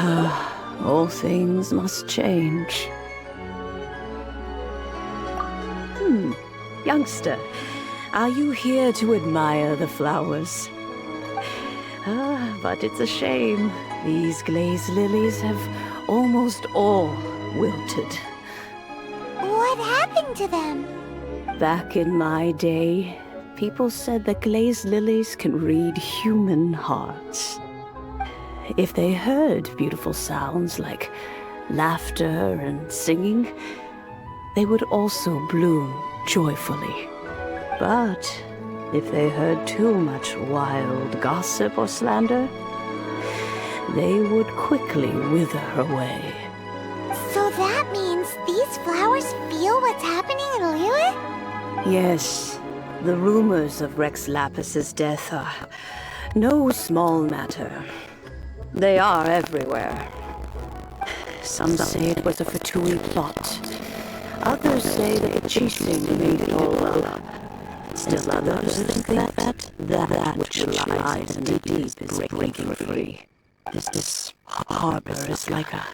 All things must change. Youngster, are you here to admire the flowers? But it's a shame. These glazed lilies have almost all wilted. What happened to them? Back in my day, people said that glazed lilies can read human hearts. If they heard beautiful sounds like laughter and singing, they would also bloom joyfully. But if they heard too much wild gossip or slander, they would quickly wither away. So that means these flowers feel what's happening in Liyue? Yes, the rumors of Rex Lapis's death are no small matter. They are everywhere. Some say it was a Fatui plot. Others say that the Chising made it all up. Still others think that which lies in the deep is breaking free. This harbor is like a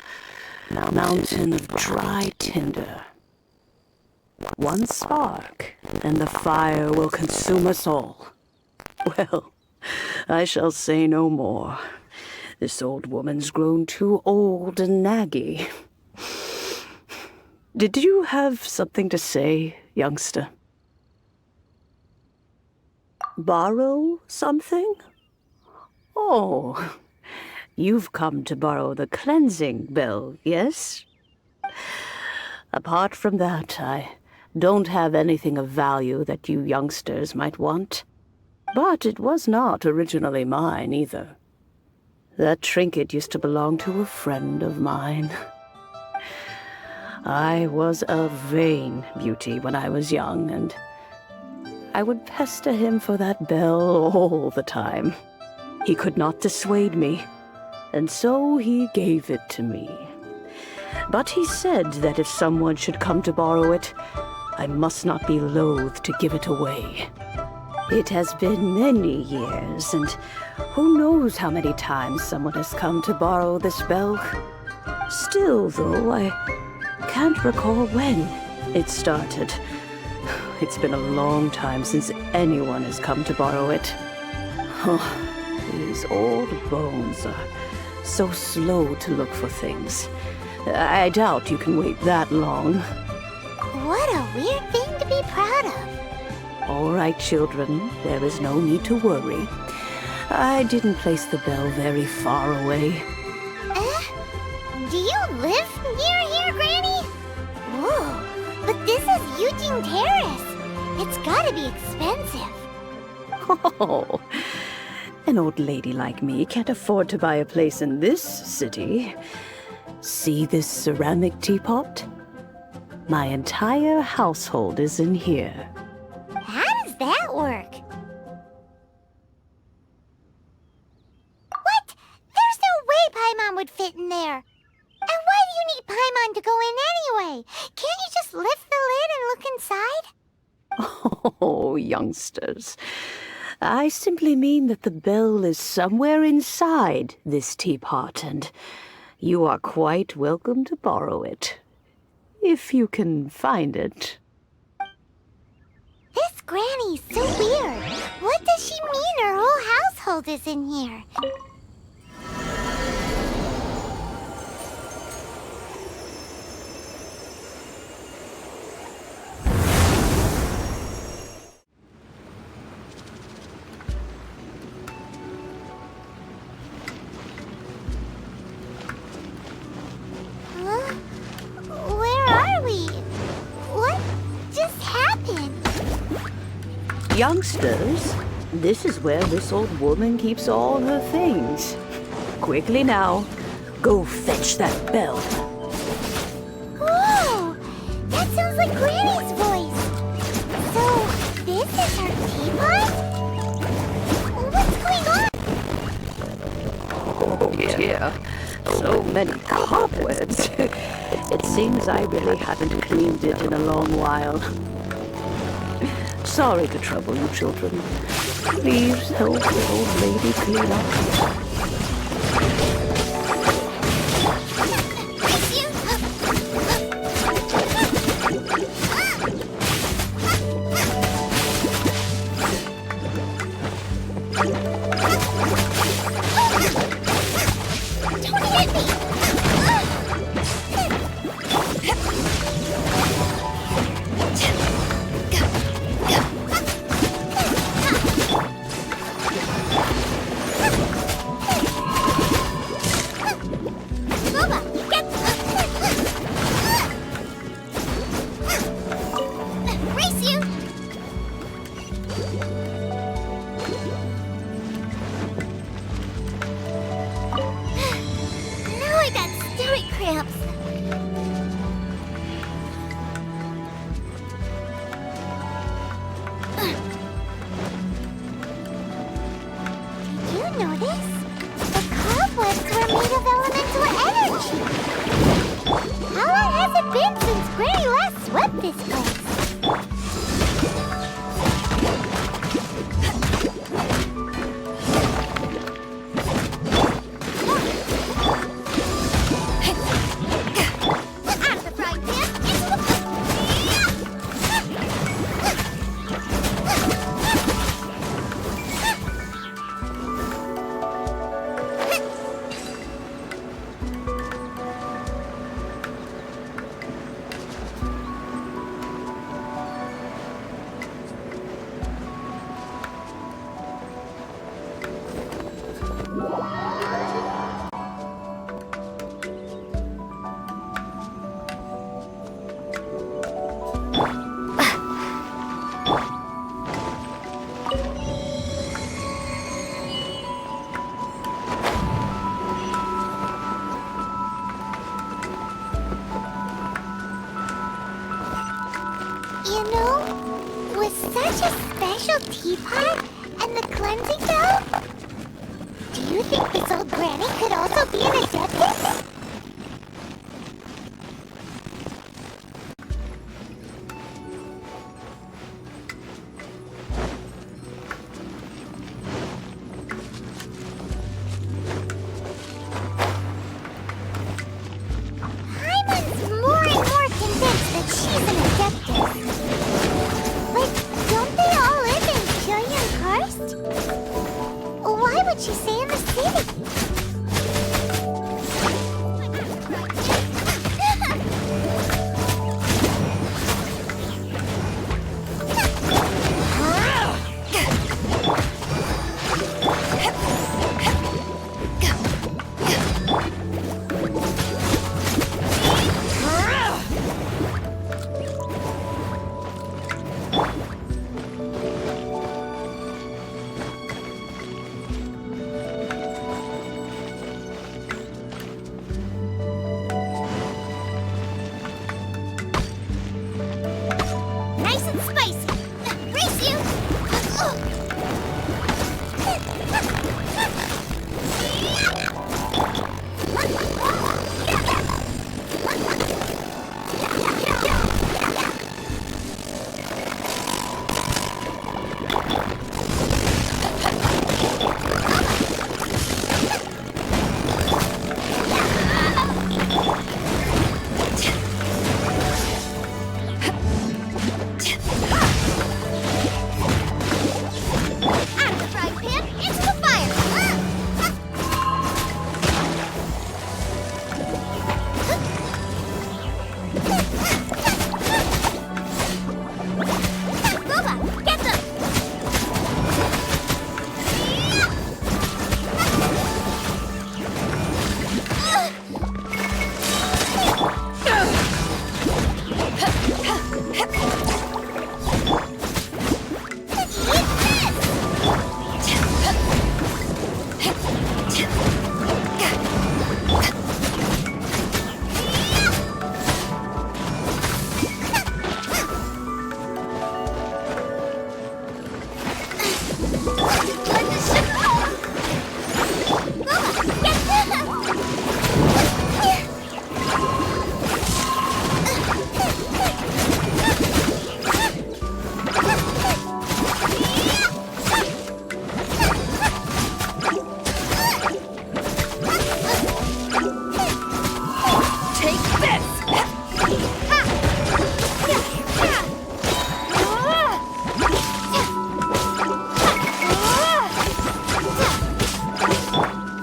mountain of dry tinder. One spark, and the fire will consume us all. Well, I shall say no more. This old woman's grown too old and naggy. Did you have something to say, youngster? Borrow something? Oh, you've come to borrow the cleansing bell, yes? Apart from that, I don't have anything of value that you youngsters might want. But it was not originally mine, either. That trinket used to belong to a friend of mine. I was a vain beauty when I was young, and I would pester him for that bell all the time. He could not dissuade me, and so he gave it to me. But he said that if someone should come to borrow it, I must not be loath to give it away. It has been many years, and who knows how many times someone has come to borrow this bell. Still, though, I can't recall when it started. It's been a long time since anyone has come to borrow it. Oh, these old bones are so slow to look for things. I doubt you can wait that long. What a weird thing to be proud of. All right, children, there is no need to worry. I didn't place the bell very far away. Do you live near here, Granny? Whoa, but this is Eugene Terrace. It's gotta be expensive. Oh, an old lady like me can't afford to buy a place in this city. See this ceramic teapot? My entire household is in here. How does that work? What? There's no way Paimon would fit in there. And why do you need Paimon to go in anyway? Can't you just lift the lid and look inside? Oh, youngsters. I simply mean that the bell is somewhere inside this teapot, and you are quite welcome to borrow it, if you can find it. This Granny's so weird. What does she mean her whole household is in here? Huh? Where are we? What just happened? Youngsters, this is where this old woman keeps all her things. Quickly now, go fetch that bell. Whoa! That sounds like Granny's voice. So, this is her teapot? What's going on? Oh dear, so many cobwebs. It seems I really haven't cleaned it in a long while. Sorry to trouble you, children. Please help the old lady clean up. old teapot and the cleansing bell? Do you think this old granny could also be an adeptus? Paimon's more and more convinced that she's an adeptus. But don't they all live in Julian Karst? Why would she stay in the city? Nice and spicy. Race you! Out of the frying pan, into the fire! Boba, get them!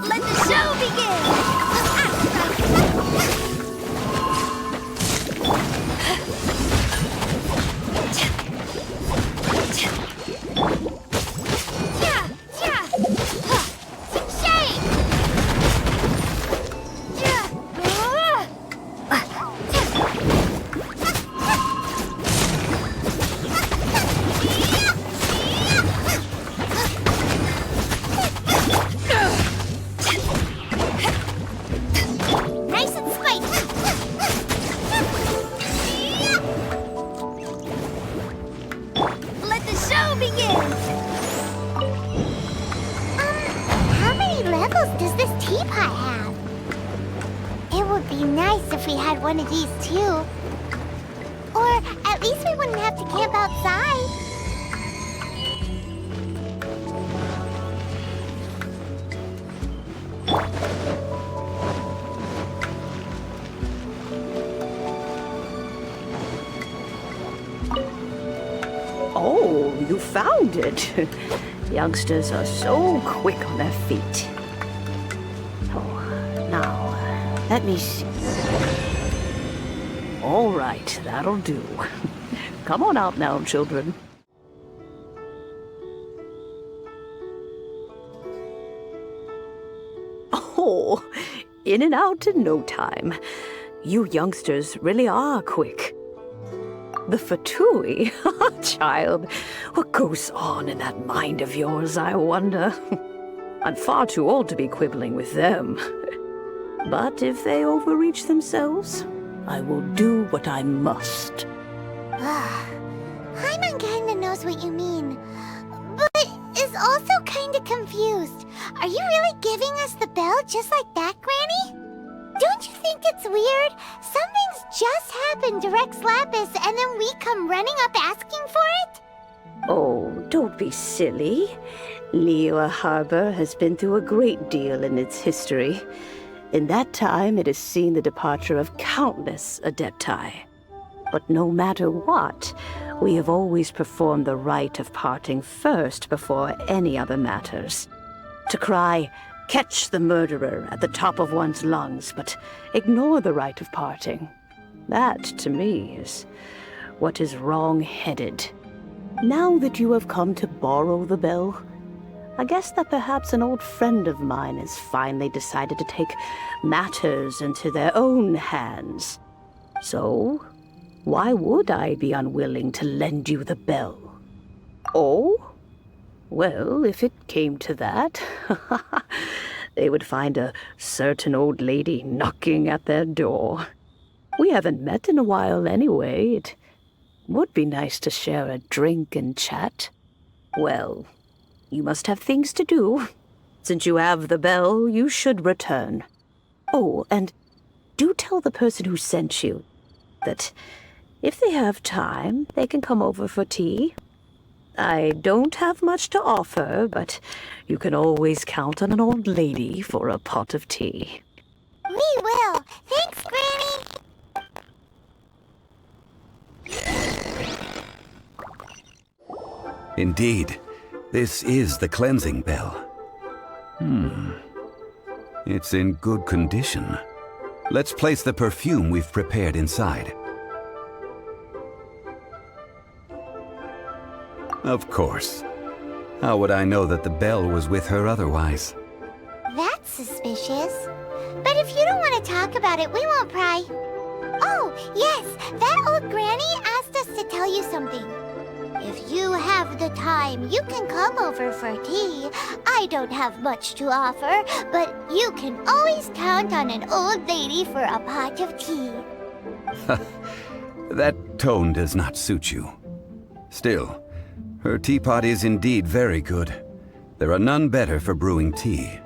Let the show begin! Nice and spicy! Let the show begin! How many levels does this teapot have? It would be nice if we had one of these too. Or at least we wouldn't have to camp outside. Oh, you found it. Youngsters are so quick on their feet. Oh, now, let me see. All right, that'll do. Come on out now, children. Oh, in and out in no time. You youngsters really are quick. The Fatui? Child, what goes on in that mind of yours, I wonder? I'm far too old to be quibbling with them. But if they overreach themselves, I will do what I must. Paimon kinda knows what you mean. also kinda confused. Are you really giving us the bell just like that, Granny? Don't you think it's weird? Something's just happened to Rex Lapis and then we come running up asking for it? Oh, don't be silly. Liyue Harbor has been through a great deal in its history. In that time, it has seen the departure of countless Adepti. But no matter what, we have always performed the rite of parting first before any other matters. To cry, "Catch the murderer," at the top of one's lungs, but ignore the rite of parting. That, to me, is what is wrong-headed. Now that you have come to borrow the bell, I guess that perhaps an old friend of mine has finally decided to take matters into their own hands. So, why would I be unwilling to lend you the bell? Oh? Well, if it came to that, they would find a certain old lady knocking at their door. We haven't met in a while anyway. It would be nice to share a drink and chat. Well, you must have things to do. Since you have the bell, you should return. Oh, and do tell the person who sent you that if they have time, they can come over for tea. I don't have much to offer, but you can always count on an old lady for a pot of tea. We will. Thanks, Granny. Indeed, this is the cleansing bell. It's in good condition. Let's place the perfume we've prepared inside. Of course. How would I know that the bell was with her otherwise? That's suspicious. But if you don't want to talk about it, we won't pry. Oh, yes, that old granny asked us to tell you something. If you have the time, you can come over for tea. I don't have much to offer, but you can always count on an old lady for a pot of tea. That tone does not suit you. Still, her teapot is indeed very good. There are none better for brewing tea.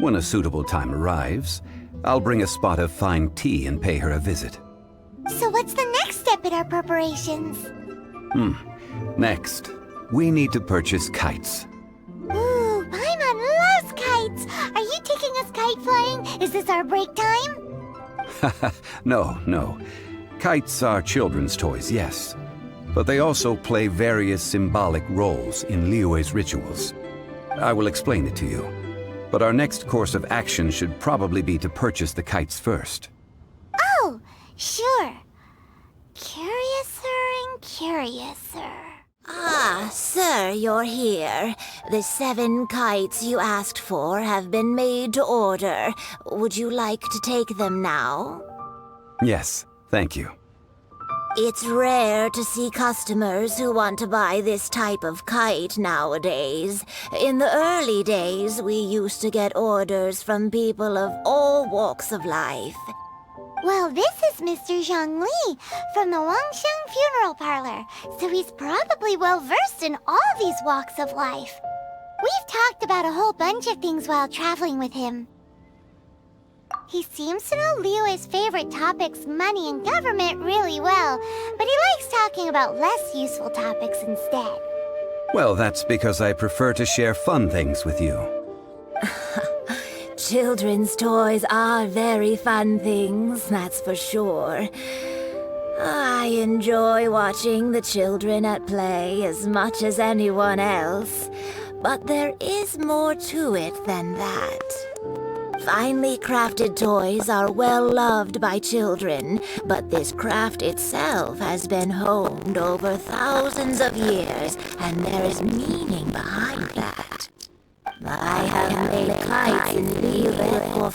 When a suitable time arrives, I'll bring a spot of fine tea and pay her a visit. So what's the next step in our preparations? Next, we need to purchase kites. Ooh, Paimon loves kites! Are you taking us kite flying? Is this our break time? No. Kites are children's toys, yes. But they also play various symbolic roles in Liyue's rituals. I will explain it to you. But our next course of action should probably be to purchase the kites first. Oh, sure. Curiouser and curiouser. Ah, sir, you're here. The 7 kites you asked for have been made to order. Would you like to take them now? Yes, thank you. It's rare to see customers who want to buy this type of kite nowadays. In the early days, we used to get orders from people of all walks of life. Well, this is Mr. Zhongli from the Wangsheng Funeral Parlor, so he's probably well-versed in all these walks of life. We've talked about a whole bunch of things while traveling with him. He seems to know Liyue's favorite topics, money and government, really well, but he likes talking about less useful topics instead. Well, that's because I prefer to share fun things with you. Children's toys are very fun things, that's for sure. I enjoy watching the children at play as much as anyone else, but there is more to it than that. Finely crafted toys are well loved by children, but this craft itself has been honed over thousands of years, and there is meaning behind that. I have made kites in Liyue for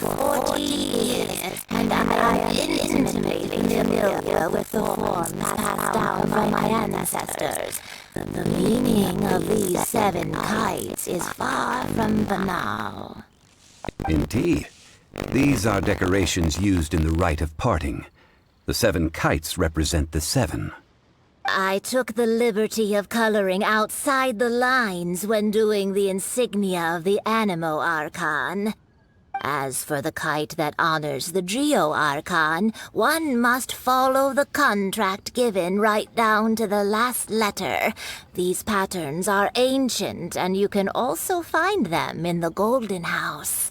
40 years, and I am intimately familiar with the forms passed down from my ancestors. The meaning of these 7 kites is far from banal. Indeed. These are decorations used in the rite of parting. The 7 kites represent the 7. I took the liberty of coloring outside the lines when doing the insignia of the Animo Archon. As for the kite that honors the Geo Archon, one must follow the contract given right down to the last letter. These patterns are ancient, and you can also find them in the Golden House.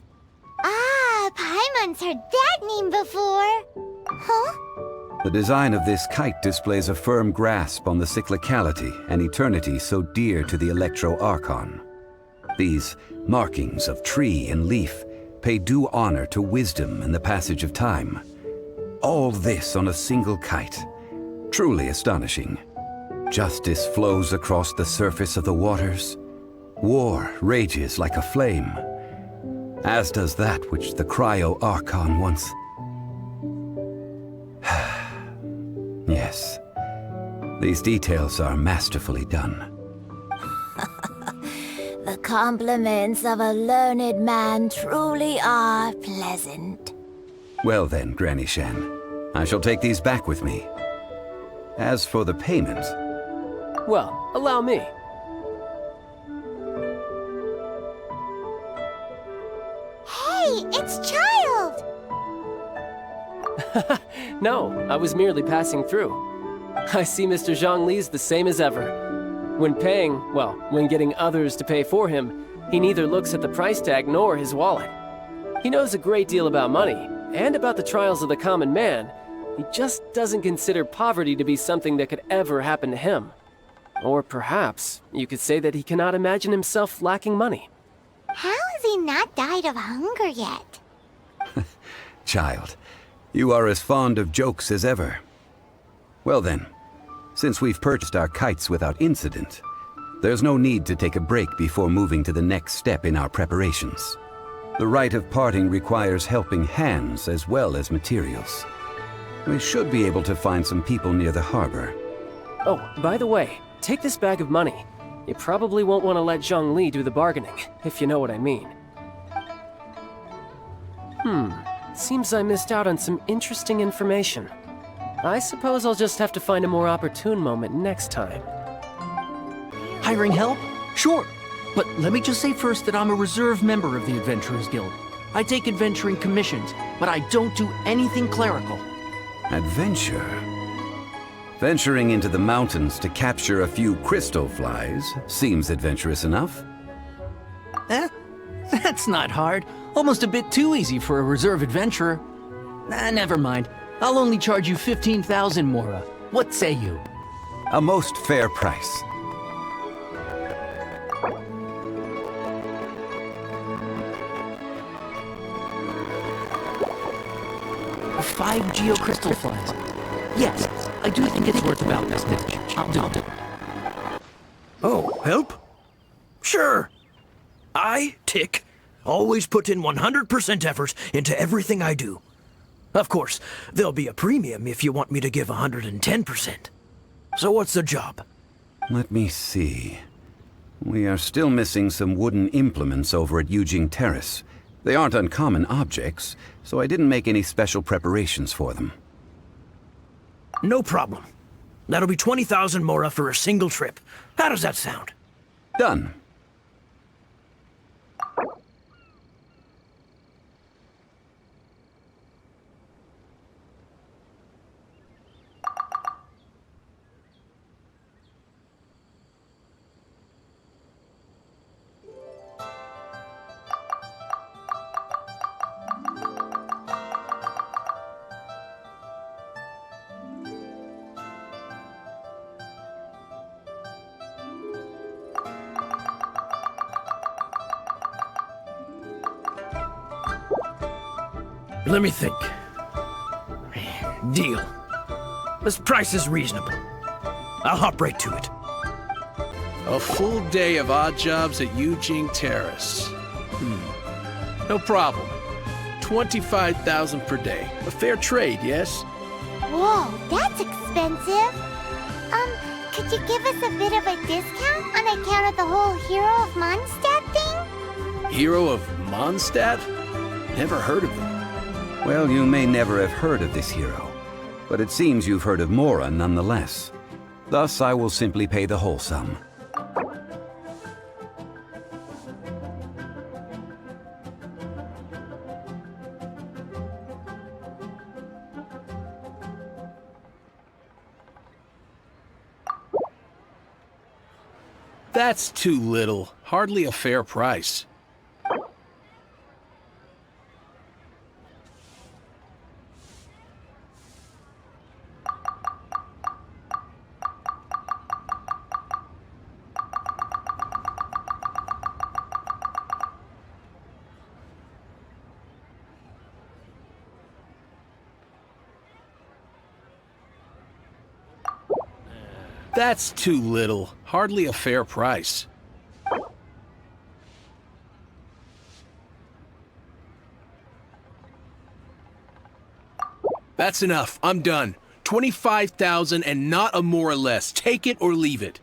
Ah, Paimon's heard that name before. Huh? The design of this kite displays a firm grasp on the cyclicality and eternity so dear to the Electro Archon. These markings of tree and leaf pay due honor to wisdom and the passage of time. All this on a single kite. Truly astonishing. Justice flows across the surface of the waters. War rages like a flame. As does that which the Cryo Archon once... Yes. These details are masterfully done. The compliments of a learned man truly are pleasant. Well then, Granny Shan, I shall take these back with me. As for the payment... Well, allow me. Hey, it's Child! No, I was merely passing through. I see Mr. Zhongli's the same as ever. When paying, well, when getting others to pay for him, he neither looks at the price tag nor his wallet. He knows a great deal about money, and about the trials of the common man. He just doesn't consider poverty to be something that could ever happen to him. Or perhaps, you could say that he cannot imagine himself lacking money. How has he not died of hunger yet? Child, you are as fond of jokes as ever. Well then, since we've purchased our kites without incident, there's no need to take a break before moving to the next step in our preparations. The rite of parting requires helping hands as well as materials. We should be able to find some people near the harbor. Oh, by the way, take this bag of money. You probably won't want to let Zhongli do the bargaining, if you know what I mean. Seems I missed out on some interesting information. I suppose I'll just have to find a more opportune moment next time. Hiring help? Sure. But let me just say first that I'm a reserve member of the Adventurers Guild. I take adventuring commissions, but I don't do anything clerical. Adventure? Venturing into the mountains to capture a few crystal flies seems adventurous enough. That's not hard. Almost a bit too easy for a reserve adventurer. Never mind. I'll only charge you 15,000 Mora. What say you? A most fair price. Five geocrystal flies. Yes, I do think it's worth about this much. I'll do it. Oh, help? Sure. I, Tick, always put in 100% effort into everything I do. Of course, there'll be a premium if you want me to give 110%. So what's the job? Let me see. We are still missing some wooden implements over at Guizhong Terrace. They aren't uncommon objects, so I didn't make any special preparations for them. No problem. That'll be 20,000 Mora for a single trip. How does that sound? Done. Let me think. Deal. This price is reasonable. I'll hop right to it. A full day of odd jobs at Guizhong Terrace. No problem. 25,000 per day. A fair trade, yes? Whoa, that's expensive. Could you give us a bit of a discount on account of the whole Hero of Mondstadt thing? Hero of Mondstadt? Never heard of them. Well, you may never have heard of this hero, but it seems you've heard of Mora nonetheless. Thus, I will simply pay the whole sum. That's too little. Hardly a fair price. That's too little. Hardly a fair price. That's enough. I'm done. 25,000 and not a more or less. Take it or leave it.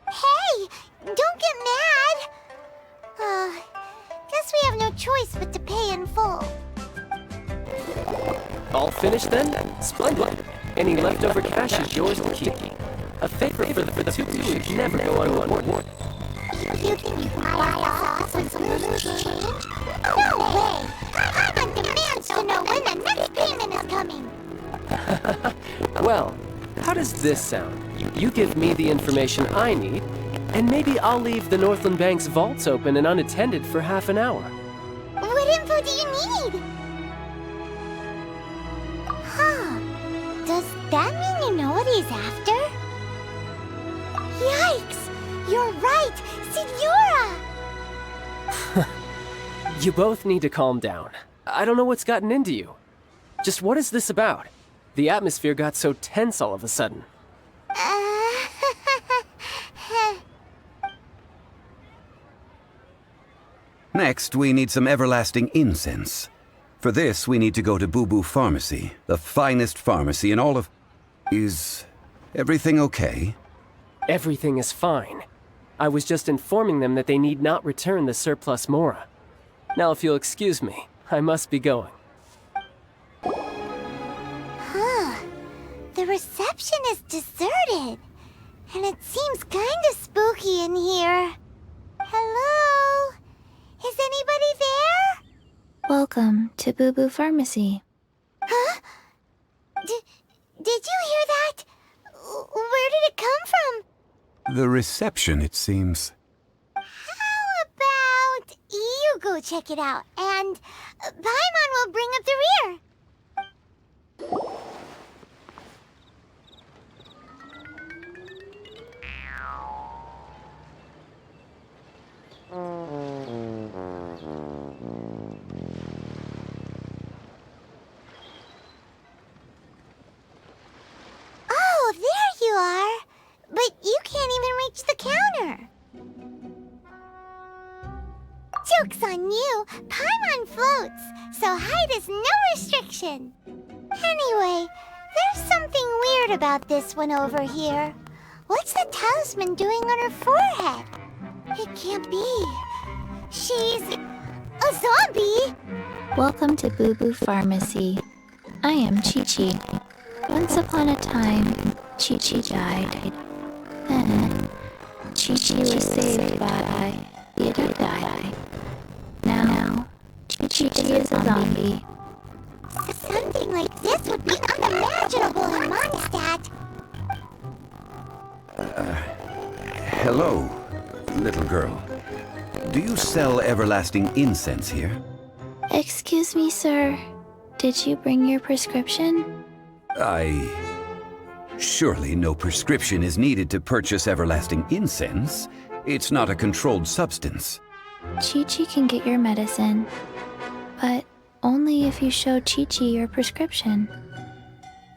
Hey, don't get mad. Guess we have no choice but to pay in full. All finished then? Splendid. Any leftover cash is yours to keep. A favor for the two should never go unrewarded. You think you can buy us off with some loose change? No way! Paimon demands to know when the next payment is coming. Well, how does this sound? You give me the information I need, and maybe I'll leave the Northland Bank's vaults open and unattended for half an hour. What info do you need? Huh. Does that mean you know what he's after? Yikes! You're right! Signora! You both need to calm down. I don't know what's gotten into you. Just what is this about? The atmosphere got so tense all of a sudden. Next, we need some everlasting incense. For this, we need to go to Boo Boo Pharmacy, the finest pharmacy in all of... Is everything okay? Everything is fine. I was just informing them that they need not return the surplus Mora. Now, if you'll excuse me, I must be going. Huh. The reception is deserted. And it seems kinda spooky in here. Hello? Is anybody there? Welcome to Boo Boo Pharmacy. Huh? Did you hear that? Where did it come from? The reception, it seems. How about you go check it out, and Paimon will bring up the rear. Oh, there you are. But you can't even reach the counter. Joke's on you. Paimon floats, so height is no restriction. Anyway, there's something weird about this one over here. What's the talisman doing on her forehead? It can't be. She's a zombie. Welcome to Boo Boo Pharmacy. I am Chi-Chi. Once upon a time, Chi-Chi died. Then, Chi-Chi was saved by Yedidai. Now, Chi-Chi is a zombie. Something like this would be unimaginable in Mondstadt. Hello, little girl. Do you sell everlasting incense here? Excuse me, sir. Did you bring your prescription? Surely no prescription is needed to purchase everlasting incense. It's not a controlled substance. Chi-Chi can get your medicine, but only if you show Chi-Chi your prescription.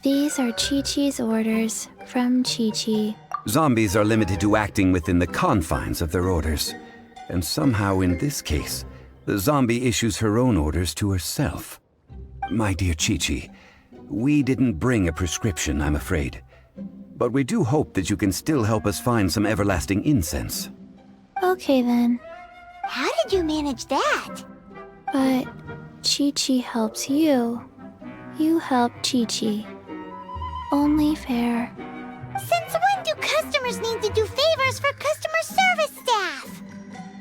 These are Chi-Chi's orders from Chi-Chi. Zombies are limited to acting within the confines of their orders. And somehow in this case, the zombie issues her own orders to herself. My dear Chi-Chi, we didn't bring a prescription, I'm afraid. But we do hope that you can still help us find some everlasting incense. Okay then, How did you manage that? but Chi-Chi helps you. You help Chi-Chi. Only fair. Since when do Customers need to do favors for customer service staff.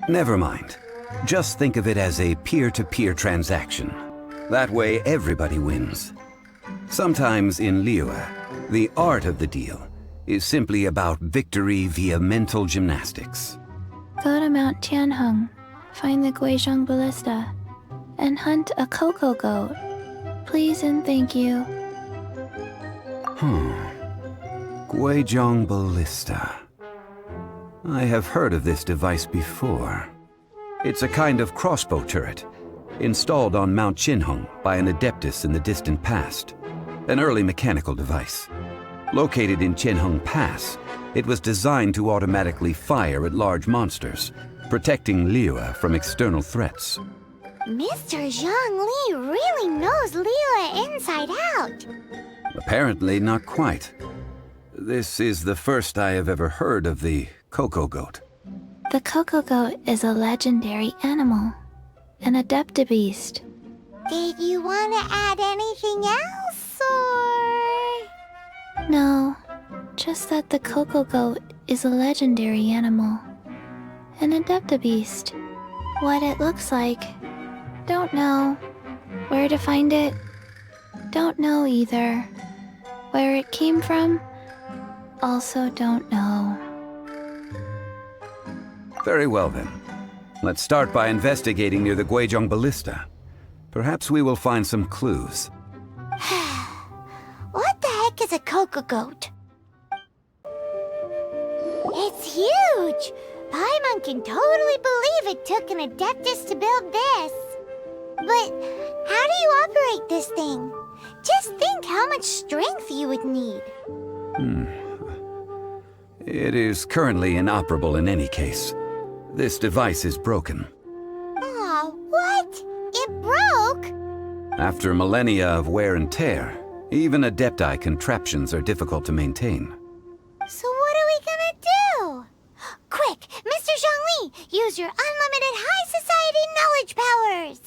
Never mind. Just think of it as a peer-to-peer transaction. That way, everybody wins. Sometimes in Liyue, the art of the deal is simply about victory via mental gymnastics. Go to Mount Tianheng, find the Guizhong ballista, and hunt a cocoa goat. Please and thank you. Guizhong ballista. I have heard of this device before. It's a kind of crossbow turret, installed on Mount Tianheng by an adeptus in the distant past. An early mechanical device. Located in Tianheng Pass, it was designed to automatically fire at large monsters, protecting Liyue from external threats. Mr. Zhongli really knows Liyue inside out. Apparently not quite. This is the first I have ever heard of the cocoa goat. The cocoa goat is a legendary animal, an adeptabeast. Did you want to add anything else, or...? No, just that the cocoa goat is a legendary animal, an adeptabeast. What it looks like, don't know. Where to find it, don't know either. Where it came from, also don't know. Very well then. Let's start by investigating near the Guizhong ballista. Perhaps we will find some clues. What the heck is a cocoa goat? It's huge! Paimon can totally believe it took an adeptus to build this. But how do you operate this thing? Just think how much strength you would need. It is currently inoperable in any case. This device is broken. Aw, what? It broke? After millennia of wear and tear, even adepti contraptions are difficult to maintain. So what are we gonna do? Quick, Mr. Zhongli, use your unlimited high society knowledge powers!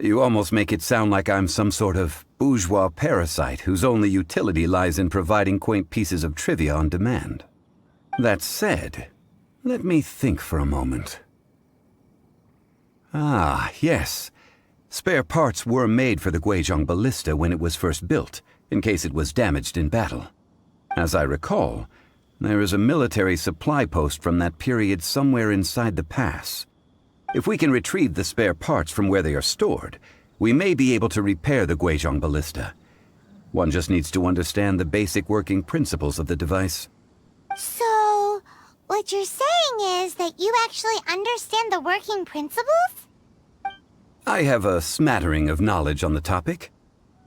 You almost make it sound like I'm some sort of bourgeois parasite whose only utility lies in providing quaint pieces of trivia on demand. That said, let me think for a moment. Ah, yes. Spare parts were made for the Guizhong ballista when it was first built, in case it was damaged in battle. As I recall, there is a military supply post from that period somewhere inside the pass. If we can retrieve the spare parts from where they are stored, we may be able to repair the Guizhong ballista. One just needs to understand the basic working principles of the device. So, what you're saying is that you actually understand the working principles? I have a smattering of knowledge on the topic.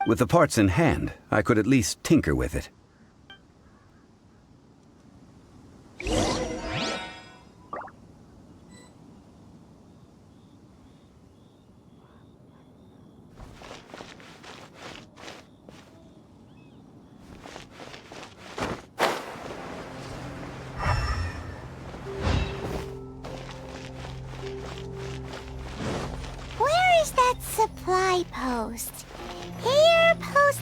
With the parts in hand, I could at least tinker with it. Where is that supply post? Here, post...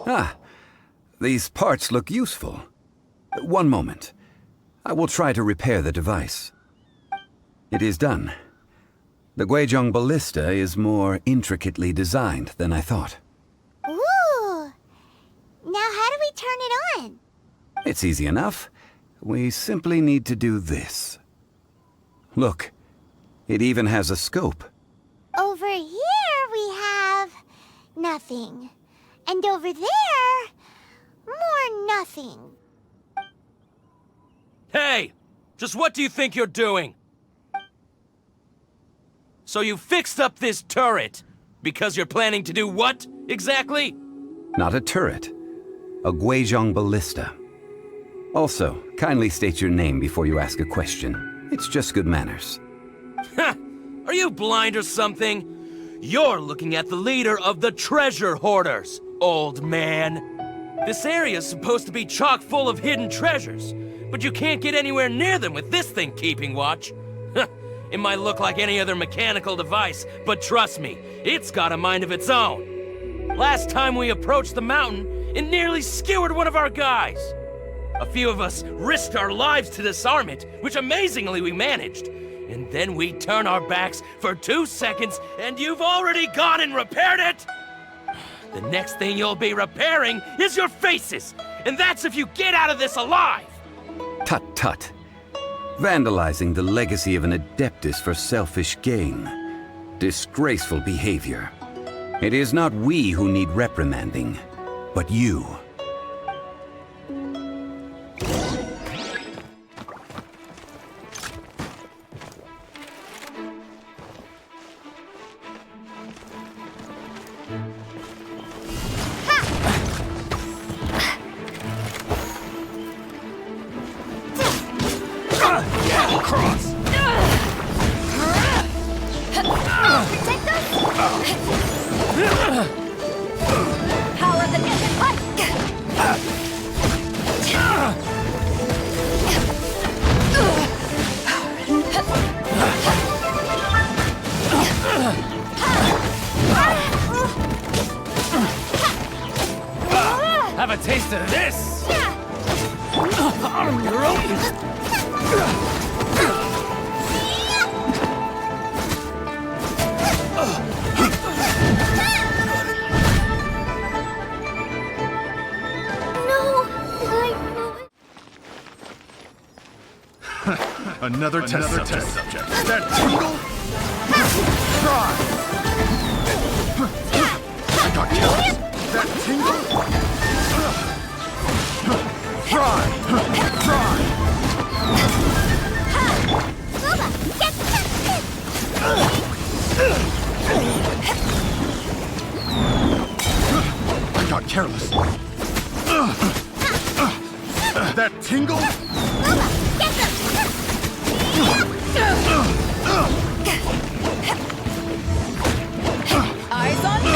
Ah, these parts look useful. One moment. I will try to repair the device. It is done. The Guizhong ballista is more intricately designed than I thought. Ooh! Now how do we turn it on? It's easy enough. We simply need to do this. Look, it even has a scope. Over here we have... nothing. And over there... more nothing. Hey! Just what do you think you're doing? So you fixed up this turret because you're planning to do what, exactly? Not a turret. A Guizhong ballista. Also, kindly state your name before you ask a question. It's just good manners. Ha! Are you blind or something? You're looking at the leader of the treasure hoarders, old man. This area's supposed to be chock full of hidden treasures, but you can't get anywhere near them with this thing keeping watch. It might look like any other mechanical device, but trust me, it's got a mind of its own. Last time we approached the mountain, it nearly skewered one of our guys. A few of us risked our lives to disarm it, which amazingly we managed. And then we turn our backs for 2 seconds, and you've already gone and repaired it! The next thing you'll be repairing is your faces, and that's if you get out of this alive! Tut tut. Vandalizing the legacy of an Adeptus for selfish gain. Disgraceful behavior. It is not we who need reprimanding, but you. Have a taste of this! You're open! Another test subject. That tingle? Try! I got killed. That tingle? Try! Try! I got careless. That tingle? Eyes on me!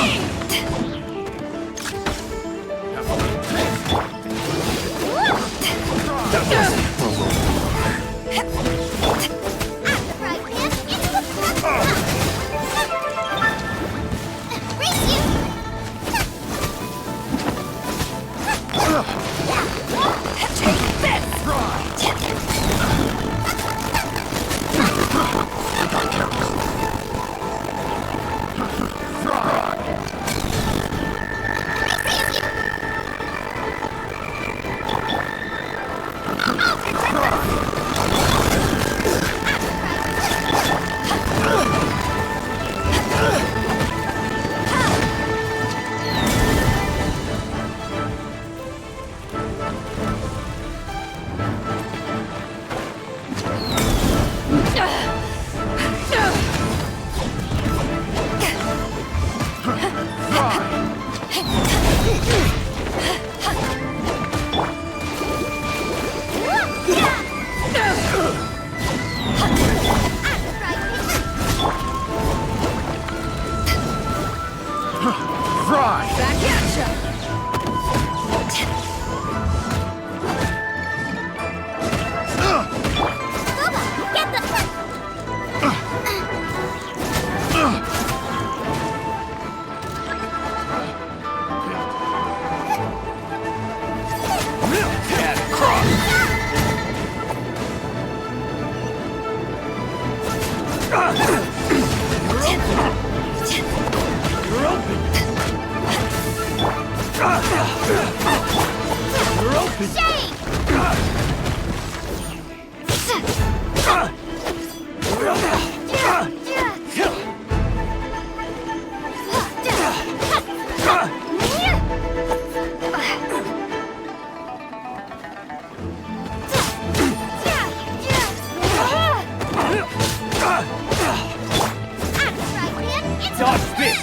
Dodge this!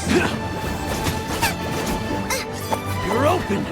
You're open!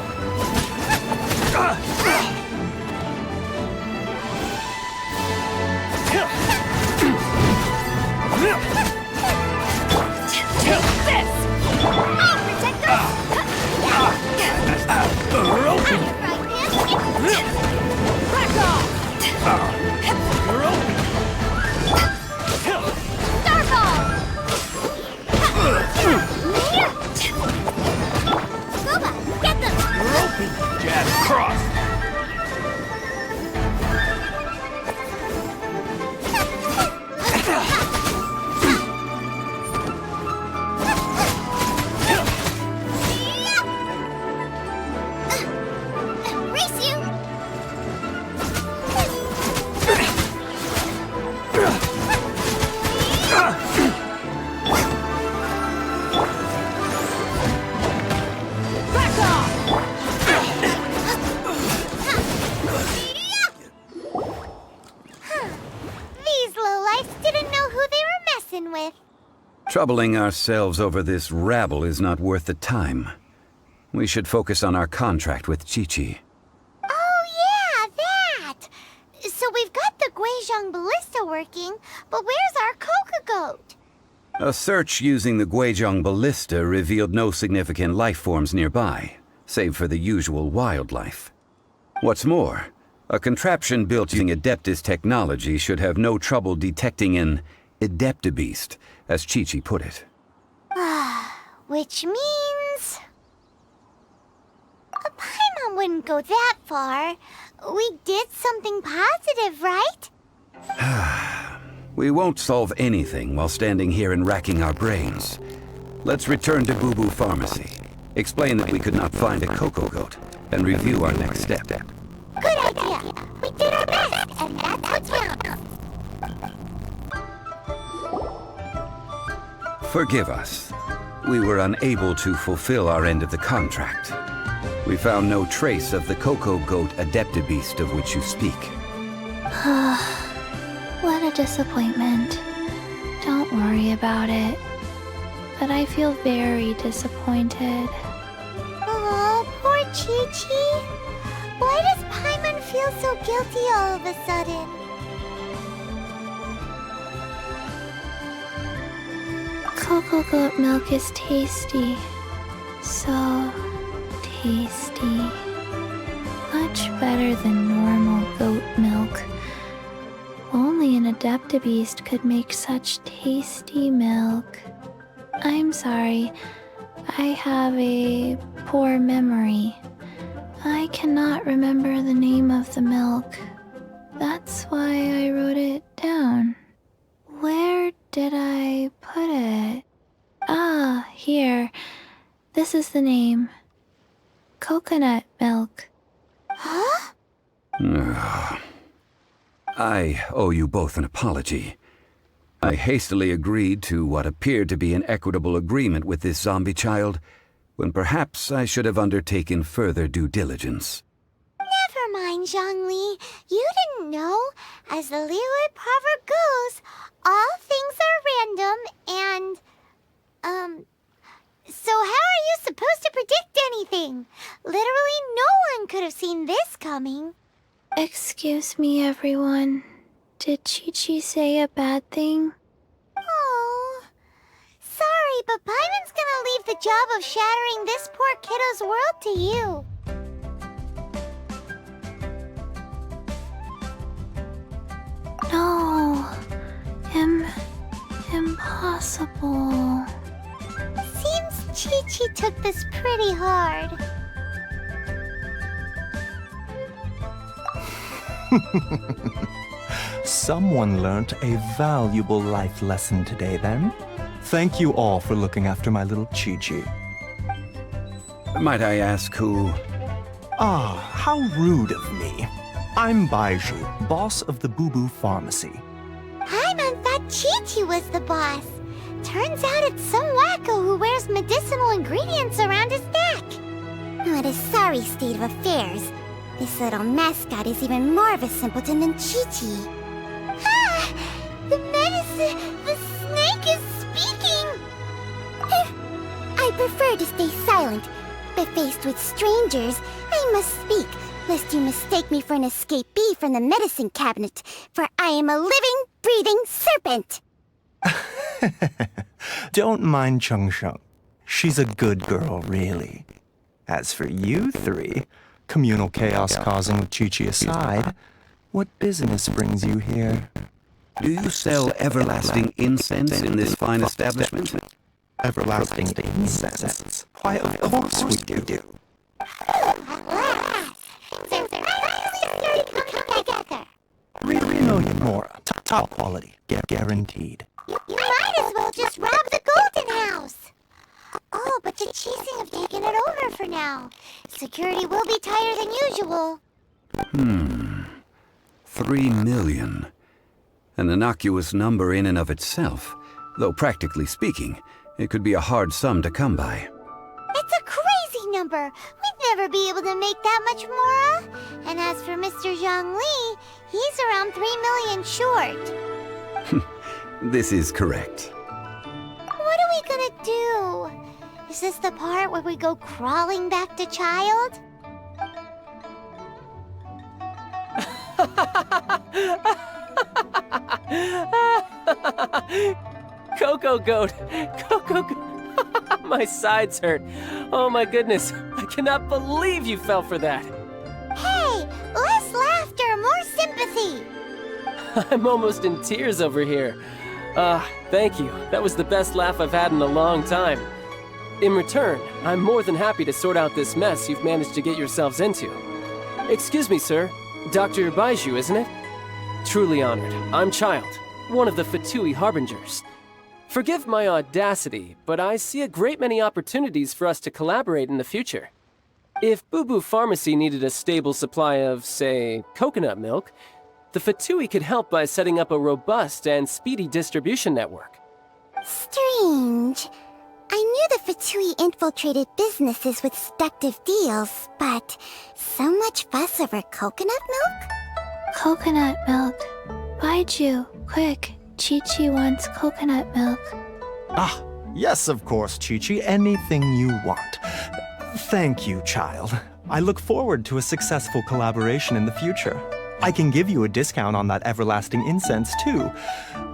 Troubling ourselves over this rabble is not worth the time. We should focus on our contract with Qiqi. Oh yeah, that! So we've got the Guizhong ballista working, but where's our Coca goat? A search using the Guizhong ballista revealed no significant life forms nearby, save for the usual wildlife. What's more, a contraption built using Adeptus technology should have no trouble detecting an Adeptabeast, as Qiqi put it. Which means... a Paimon wouldn't go that far. We did something positive, right? We won't solve anything while standing here and racking our brains. Let's return to Boo Boo Pharmacy, explain that we could not find a Coco Goat, and review our next step. Good idea. We did our best, and that's what counts. Forgive us. We were unable to fulfill our end of the contract. We found no trace of the Coco Goat Adeptabeast of which you speak. What a disappointment. Don't worry about it. But I feel very disappointed. Oh, poor Qiqi. Why does Paimon feel so guilty all of a sudden? Coco goat milk is tasty. So tasty. Much better than normal goat milk. Only an Adeptabeast could make such tasty milk. I'm sorry. I have a poor memory. I cannot remember the name of the milk. That's why I wrote it down. Where did I put it? Ah, here. This is the name. Coconut milk. Huh? I owe you both an apology. I hastily agreed to what appeared to be an equitable agreement with this zombie child, when perhaps I should have undertaken further due diligence. Never mind, Zhongli. You didn't know. As the Liyue proverb goes, all things are random and, so how are you supposed to predict anything? Literally no one could have seen this coming. Excuse me, everyone. Did Qiqi say a bad thing? Oh, sorry, but Paimon's gonna leave the job of shattering this poor kiddo's world to you. No. Impossible. Seems Qiqi took this pretty hard. Someone learnt a valuable life lesson today, then. Thank you all for looking after my little Qiqi. Might I ask who? Ah, how rude of me. I'm Baiju, boss of the Boo Boo Pharmacy. I thought Chi-Chi was the boss. Turns out it's some wacko who wears medicinal ingredients around his neck. What a sorry state of affairs. This little mascot is even more of a simpleton than Chi-Chi. Ah! The medicine... the snake is speaking! I prefer to stay silent, but faced with strangers, I must speak, lest you mistake me for an escapee from the medicine cabinet, for I am a living, breathing serpent! Don't mind Chung Sheng. She's a good girl, really. As for you three, communal chaos causing with Chi-Chi aside, what business brings you here? Do you sell everlasting incense in this fine establishment? Everlasting incense? Why, of course we do. Mora, top quality, guaranteed. You might as well just rob the Golden House! Oh, but the Cheesing have taken it over for now. Security will be tighter than usual. 3 million. An innocuous number in and of itself, though practically speaking, it could be a hard sum to come by. It's a crazy number. We'd never be able to make that much, Mora. And as for Mr. Zhongli, he's around 3 million short. This is correct. What are we gonna do? Is this the part where we go crawling back to Child? Coco Goat! Coco Goat! My sides hurt. Oh my goodness. I cannot believe you fell for that. Hey, less laughter, more sympathy. I'm almost in tears over here. Thank you. That was the best laugh I've had in a long time. In return, I'm more than happy to sort out this mess you've managed to get yourselves into. Excuse me, sir. Dr. Baiju, isn't it? Truly honored. I'm Child, one of the Fatui Harbingers. Forgive my audacity, but I see a great many opportunities for us to collaborate in the future. If Boo Boo Pharmacy needed a stable supply of, say, coconut milk, the Fatui could help by setting up a robust and speedy distribution network. Strange. I knew the Fatui infiltrated businesses with seductive deals, but so much fuss over coconut milk? Coconut milk. Baiju, quick. Chi-Chi wants coconut milk. Ah, yes, of course, Chi-Chi. Anything you want. Thank you, Child. I look forward to a successful collaboration in the future. I can give you a discount on that everlasting incense, too.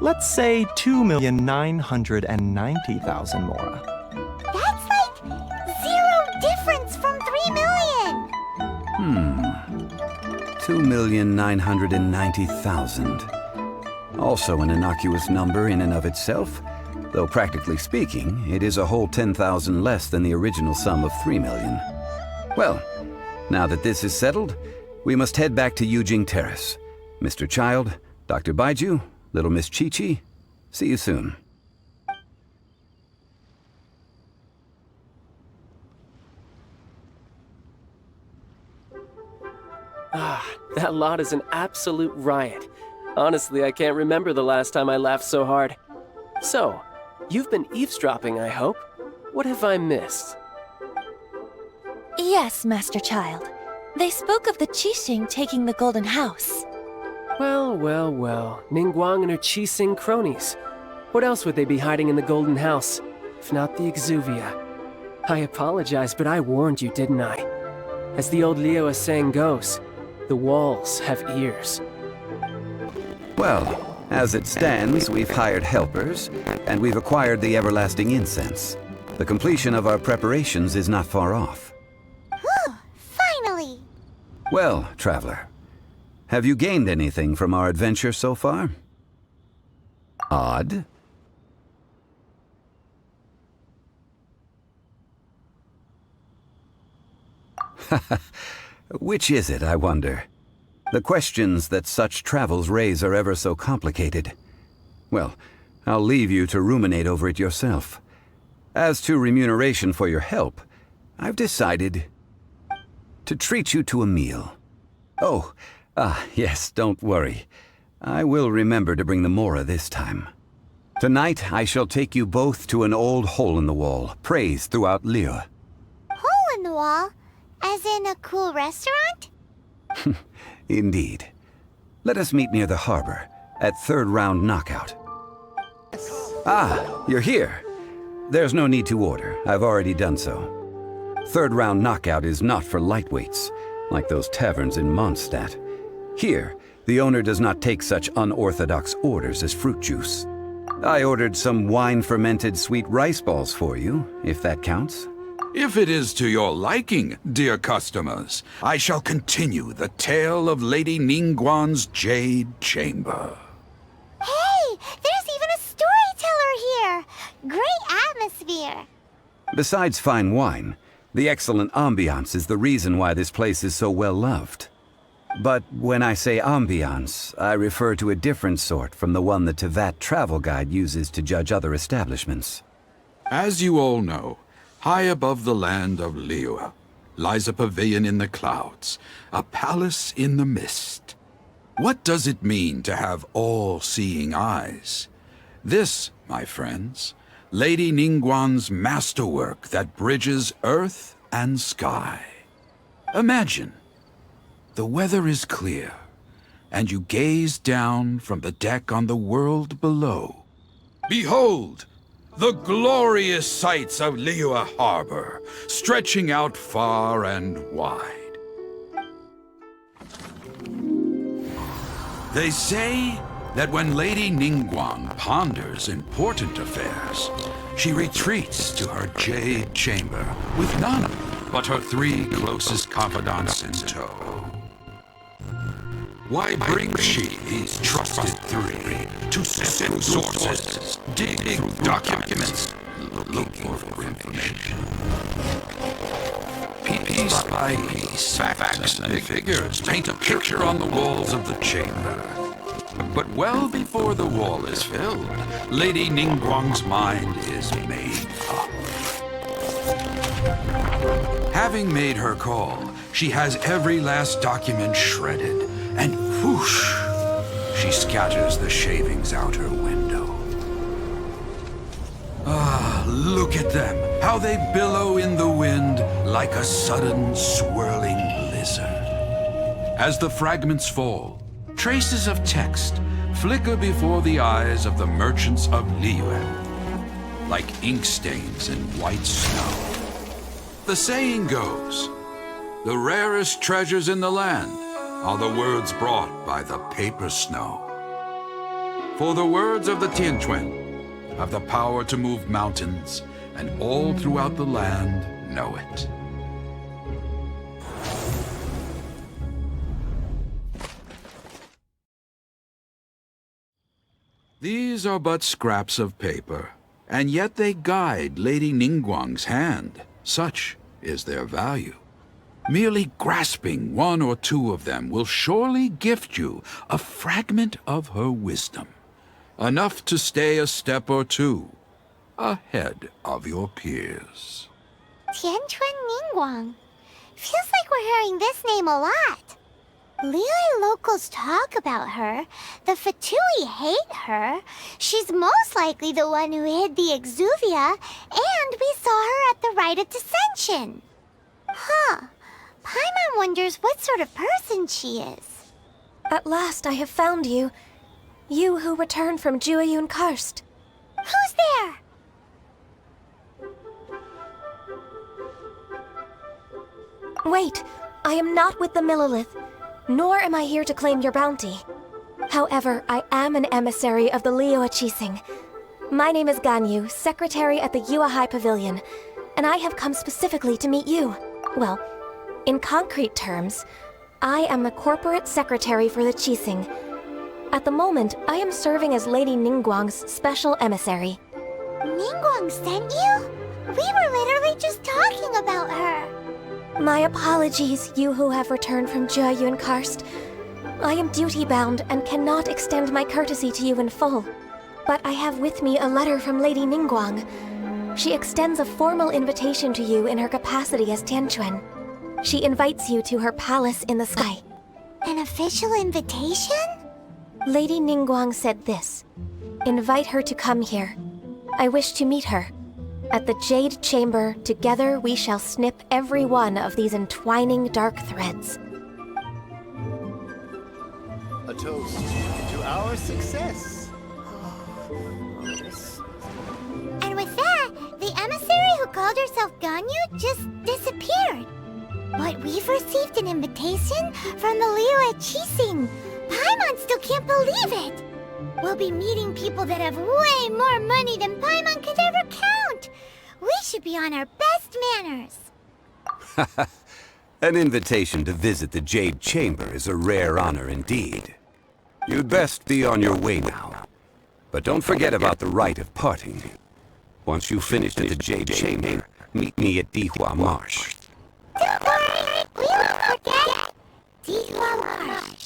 Let's say 2,990,000 Mora. That's like 0 difference from 3 million! 2,990,000. Also an innocuous number in and of itself, though practically speaking, it is a whole 10,000 less than the original sum of 3 million. Well, now that this is settled, we must head back to Yujing Terrace. Mr. Child, Dr. Baiju, little Miss Chi-Chi, see you soon. That lot is an absolute riot. Honestly, I can't remember the last time I laughed so hard. So, you've been eavesdropping, I hope? What have I missed? Yes, Master Child. They spoke of the Qixing taking the Golden House. Well, well, well. Ningguang and her Qixing cronies. What else would they be hiding in the Golden House, if not the Exuvia? I apologize, but I warned you, didn't I? As the old Liyue saying goes, the walls have ears. Well, as it stands, we've hired helpers, and we've acquired the everlasting incense. The completion of our preparations is not far off. Finally! Well, traveler, have you gained anything from our adventure so far? Odd. Which is it, I wonder? The questions that such travels raise are ever so complicated. Well, I'll leave you to ruminate over it yourself. As to remuneration for your help, I've decided to treat you to a meal. Oh, Ah, yes, don't worry. I will remember to bring the Mora this time. Tonight, I shall take you both to an old hole-in-the-wall, praised throughout Liyue. Hole in the wall? As in a cool restaurant? Indeed. Let us meet near the harbor, at third round knockout. Ah, you're here. There's no need to order. I've already done so. Third round knockout is not for lightweights, like those taverns in Mondstadt. Here, the owner does not take such unorthodox orders as fruit juice. I ordered some wine-fermented sweet rice balls for you, if that counts. If it is to your liking, dear customers, I shall continue the tale of Lady Ningguang's Jade Chamber. Hey, there's even a storyteller here! Great atmosphere! Besides fine wine, the excellent ambiance is the reason why this place is so well loved. But when I say ambiance, I refer to a different sort from the one the Tevat travel guide uses to judge other establishments. As you all know, high above the land of Liyue lies a pavilion in the clouds, a palace in the mist. What does it mean to have all-seeing eyes? This, my friends, Lady Ningguang's masterwork that bridges earth and sky. Imagine, the weather is clear, and you gaze down from the deck on the world below. Behold, the glorious sights of Liyue Harbor, stretching out far and wide. They say that when Lady Ningguang ponders important affairs, she retreats to her jade chamber with none but her 3 closest confidants in tow. Why brings she these trusted 3 to sift sources, dig documents, looking for information? Piece by piece, facts and figures paint a picture on the walls of the chamber. But well before the wall is filled, Lady Ningguang's mind is made up. Having made her call, she has every last document shredded, and whoosh, she scatters the shavings out her window. Ah, look at them, how they billow in the wind like a sudden swirling blizzard. As the fragments fall, traces of text flicker before the eyes of the merchants of Liyue, like ink stains in white snow. The saying goes, the rarest treasures in the land are the words brought by the paper snow. For the words of the Tianquan have the power to move mountains, and all throughout the land know it. These are but scraps of paper, and yet they guide Lady Ningguang's hand. Such is their value. Merely grasping 1 or 2 of them will surely gift you a fragment of her wisdom, enough to stay a step or 2 ahead of your peers. Tianquan Ningguang. Feels like we're hearing this name a lot. Liyue locals talk about her. The Fatui hate her. She's most likely the one who hid the Exuvia, and we saw her at the Rite of Dissension. Huh. Paimon wonders what sort of person she is. At last I have found you. You who returned from Jueyun Karst. Who's there? Wait, I am not with the Millelith, nor am I here to claim your bounty. However, I am an emissary of the Liyue Qixing. My name is Ganyu, secretary at the Yuehai Pavilion, and I have come specifically to meet you. Well, in concrete terms, I am the corporate secretary for the Qixing. At the moment, I am serving as Lady Ningguang's special emissary. Ningguang sent you? We were literally just talking about her. My apologies, you who have returned from Jueyun Karst. I am duty-bound and cannot extend my courtesy to you in full. But I have with me a letter from Lady Ningguang. She extends a formal invitation to you in her capacity as Tianquan. She invites you to her palace in the sky. An official invitation? Lady Ningguang said this. Invite her to come here. I wish to meet her. At the Jade Chamber, together we shall snip every one of these entwining dark threads. A toast to our success. And with that, the emissary who called herself Ganyu just disappeared. But we've received an invitation from the Liyue Qixing. Paimon still can't believe it. We'll be meeting people that have way more money than Paimon could ever count. We should be on our best manners. An invitation to visit the Jade Chamber is a rare honor indeed. You'd best be on your way now. But don't forget about the rite of parting. Once you've finished at the Jade Chamber, meet me at Dihua Marsh. Don't worry, we won't forget. Dihua Marsh.